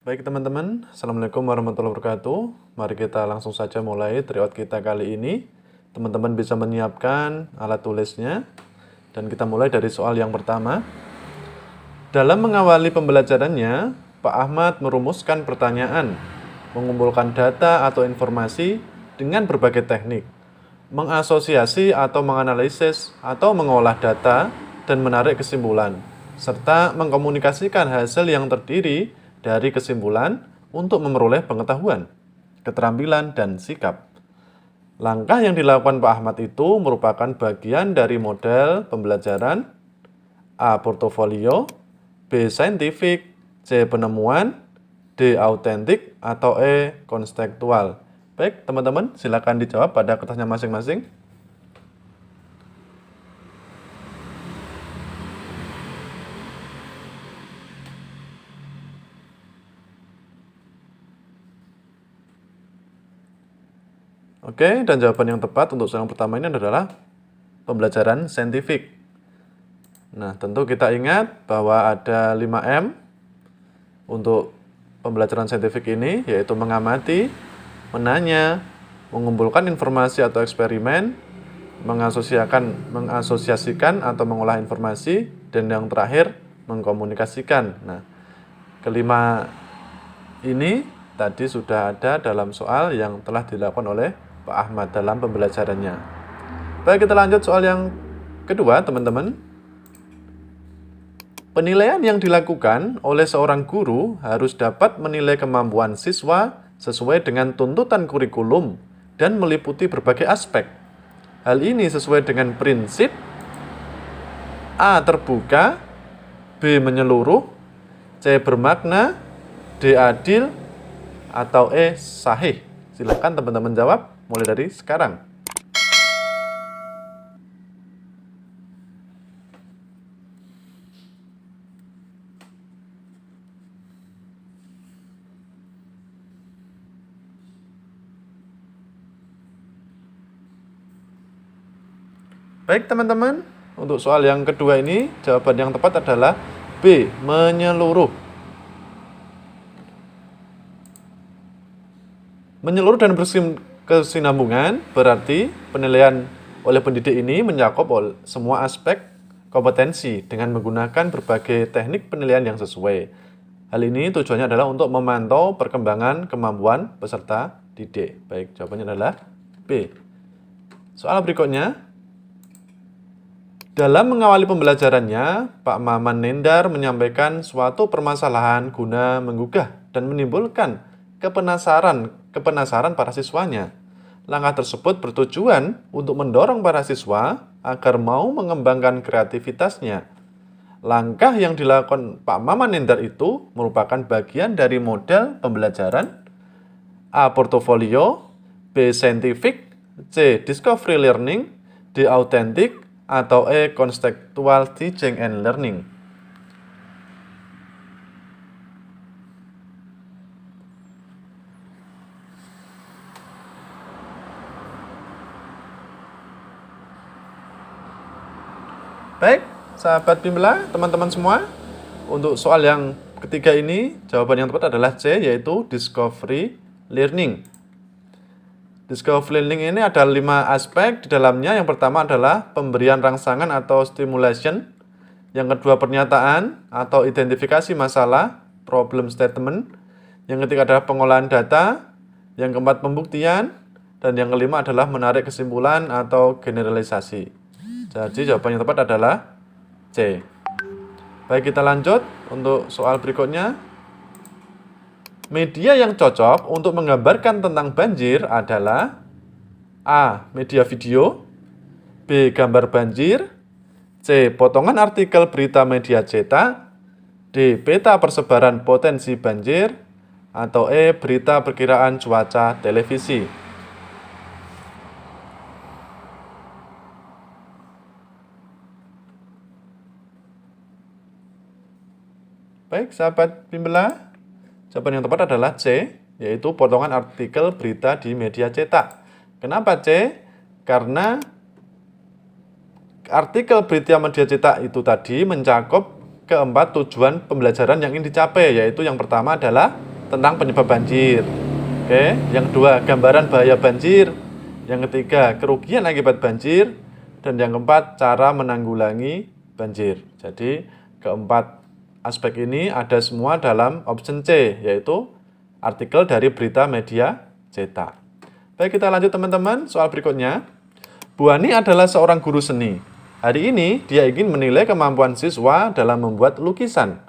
Baik teman-teman, Assalamualaikum warahmatullahi wabarakatuh. Mari kita langsung saja mulai tryout kita kali ini. Teman-teman bisa menyiapkan alat tulisnya. Dan kita mulai dari soal yang pertama. Dalam mengawali pembelajarannya, Pak Ahmad merumuskan pertanyaan, mengumpulkan data atau informasi dengan berbagai teknik, mengasosiasi atau menganalisis atau mengolah data dan menarik kesimpulan, serta mengkomunikasikan hasil yang terdiri dari kesimpulan untuk memperoleh pengetahuan, keterampilan, dan sikap. Langkah yang dilakukan Pak Ahmad itu merupakan bagian dari model pembelajaran A. Portofolio, B. Saintifik, C. Penemuan, D. Autentik, atau E. Konstektual. Baik, teman-teman, silakan dijawab pada kertasnya masing-masing. Oke, dan jawaban yang tepat untuk soal yang pertama ini adalah pembelajaran saintifik. Nah, tentu kita ingat bahwa ada 5M untuk pembelajaran saintifik ini, yaitu mengamati, menanya, mengumpulkan informasi atau eksperimen, mengasosiasikan atau mengolah informasi, dan yang terakhir, mengkomunikasikan. Nah, kelima ini tadi sudah ada dalam soal yang telah dilakukan oleh Pak Ahmad dalam pembelajarannya. Baik, kita lanjut soal yang kedua, teman-teman. Penilaian yang dilakukan oleh seorang guru harus dapat menilai kemampuan siswa sesuai dengan tuntutan kurikulum dan meliputi berbagai aspek. Hal ini sesuai dengan prinsip A. Terbuka, B. Menyeluruh, C. Bermakna, D. Adil, atau E. Sahih. Silahkan teman-teman jawab mulai dari sekarang. Baik teman-teman, untuk soal yang kedua ini, jawaban yang tepat adalah B. Menyeluruh. Menyeluruh dan berkesinambungan berarti penilaian oleh pendidik ini mencakup semua aspek kompetensi dengan menggunakan berbagai teknik penilaian yang sesuai. Hal ini tujuannya adalah untuk memantau perkembangan kemampuan peserta didik. Baik, jawabannya adalah B. Soal berikutnya. Dalam mengawali pembelajarannya, Pak Maman Nendar menyampaikan suatu permasalahan guna menggugah dan menimbulkan kepenasaran para siswanya. Langkah tersebut bertujuan untuk mendorong para siswa agar mau mengembangkan kreativitasnya. Langkah yang dilakukan Pak Maman Nendar itu merupakan bagian dari model pembelajaran A. Portofolio, B. Saintifik, C. Discovery Learning, D. Autentik, atau E. Contextual Teaching and Learning. Baik, sahabat Bimbela, teman-teman semua, untuk soal yang ketiga ini, jawaban yang tepat adalah C, yaitu Discovery Learning. Discovery Learning ini ada 5 aspek di dalamnya. Yang pertama adalah pemberian rangsangan atau stimulation. Yang kedua pernyataan atau identifikasi masalah, problem statement. Yang ketiga adalah pengolahan data. Yang keempat pembuktian. Dan yang kelima adalah menarik kesimpulan atau generalisasi. Jadi jawaban yang tepat adalah C. Baik, kita lanjut untuk soal berikutnya. Media yang cocok untuk menggambarkan tentang banjir adalah A. Media video, B. Gambar banjir, C. Potongan artikel berita media cetak, D. Peta persebaran potensi banjir, atau E. Berita perkiraan cuaca televisi. Baik, sahabat Bimbela. Jawaban yang tepat adalah C, yaitu potongan artikel berita di media cetak. Kenapa C? Karena artikel berita media cetak itu tadi mencakup keempat tujuan pembelajaran yang ingin dicapai, yaitu yang pertama adalah tentang penyebab banjir. Oke, yang kedua, gambaran bahaya banjir. Yang ketiga, kerugian akibat banjir. Dan yang keempat, cara menanggulangi banjir. Jadi, keempat aspek ini ada semua dalam option C, yaitu artikel dari berita media cetak. Baik, kita lanjut teman-teman. Soal berikutnya. Bu Ani adalah seorang guru seni. Hari ini, dia ingin menilai kemampuan siswa dalam membuat lukisan.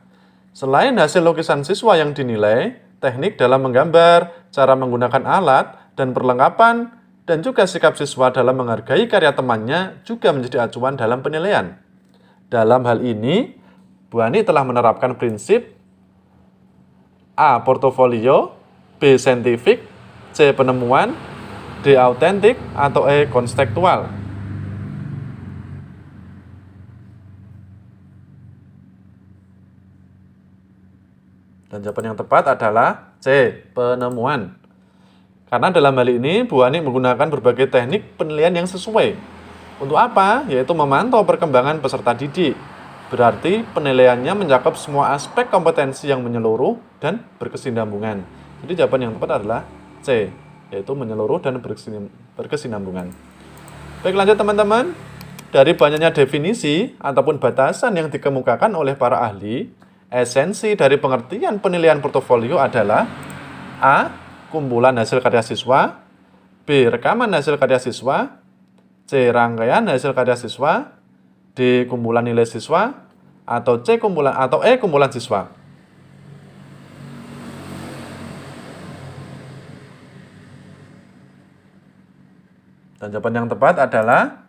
Selain hasil lukisan siswa yang dinilai, teknik dalam menggambar, cara menggunakan alat, dan perlengkapan, dan juga sikap siswa dalam menghargai karya temannya juga menjadi acuan dalam penilaian. Dalam hal ini, Bu Ani telah menerapkan prinsip A. Portofolio, B. Saintifik, C. Penemuan, D. Autentik, atau E. Konstekstual. Dan jawaban yang tepat adalah C. Penemuan. Karena dalam hal ini, Bu Ani menggunakan berbagai teknik penilaian yang sesuai. Untuk apa? Yaitu memantau perkembangan peserta didik. Berarti penilaiannya mencakup semua aspek kompetensi yang menyeluruh dan berkesinambungan. Jadi jawaban yang tepat adalah C, yaitu menyeluruh dan berkesinambungan. Baik, lanjut teman-teman. Dari banyaknya definisi ataupun batasan yang dikemukakan oleh para ahli, esensi dari pengertian penilaian portofolio adalah A. Kumpulan hasil karya siswa, B. Rekaman hasil karya siswa, C. Rangkaian hasil karya siswa, D. Kumpulan nilai siswa, atau E. Kumpulan siswa. Dan jawaban yang tepat adalah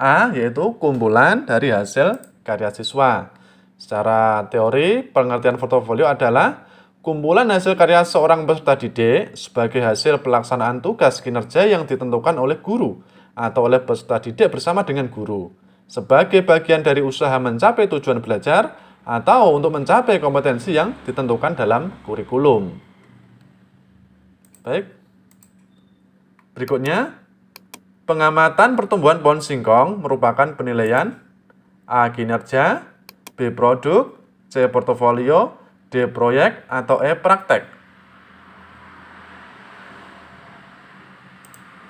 A, yaitu kumpulan dari hasil karya siswa. Secara teori, pengertian portofolio adalah kumpulan hasil karya seorang peserta didik sebagai hasil pelaksanaan tugas kinerja yang ditentukan oleh guru atau oleh peserta didik bersama dengan guru sebagai bagian dari usaha mencapai tujuan belajar atau untuk mencapai kompetensi yang ditentukan dalam kurikulum. Baik. Berikutnya, pengamatan pertumbuhan pohon singkong merupakan penilaian A. Kinerja, B. Produk, C. Portofolio, D. Proyek, atau E. Praktek.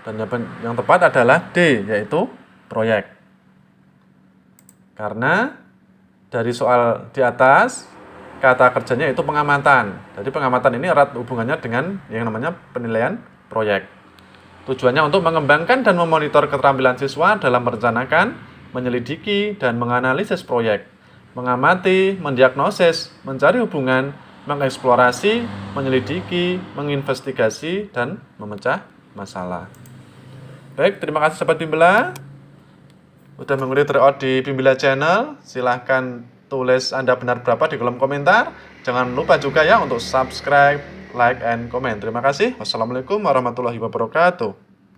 Dan jawaban yang tepat adalah D, yaitu proyek. Karena dari soal di atas, kata kerjanya itu pengamatan. Jadi pengamatan ini erat hubungannya dengan yang namanya penilaian proyek. Tujuannya untuk mengembangkan dan memonitor keterampilan siswa dalam merencanakan, menyelidiki, dan menganalisis proyek. Mengamati, mendiagnosis, mencari hubungan, mengeksplorasi, menyelidiki, menginvestigasi, dan memecah masalah. Baik, terima kasih sahabat Bimbela. Udah mengikuti tryout di Bimbela Channel. Silahkan tulis Anda benar berapa di kolom komentar. Jangan lupa juga ya untuk subscribe, like, and comment. Terima kasih. Wassalamualaikum warahmatullahi wabarakatuh.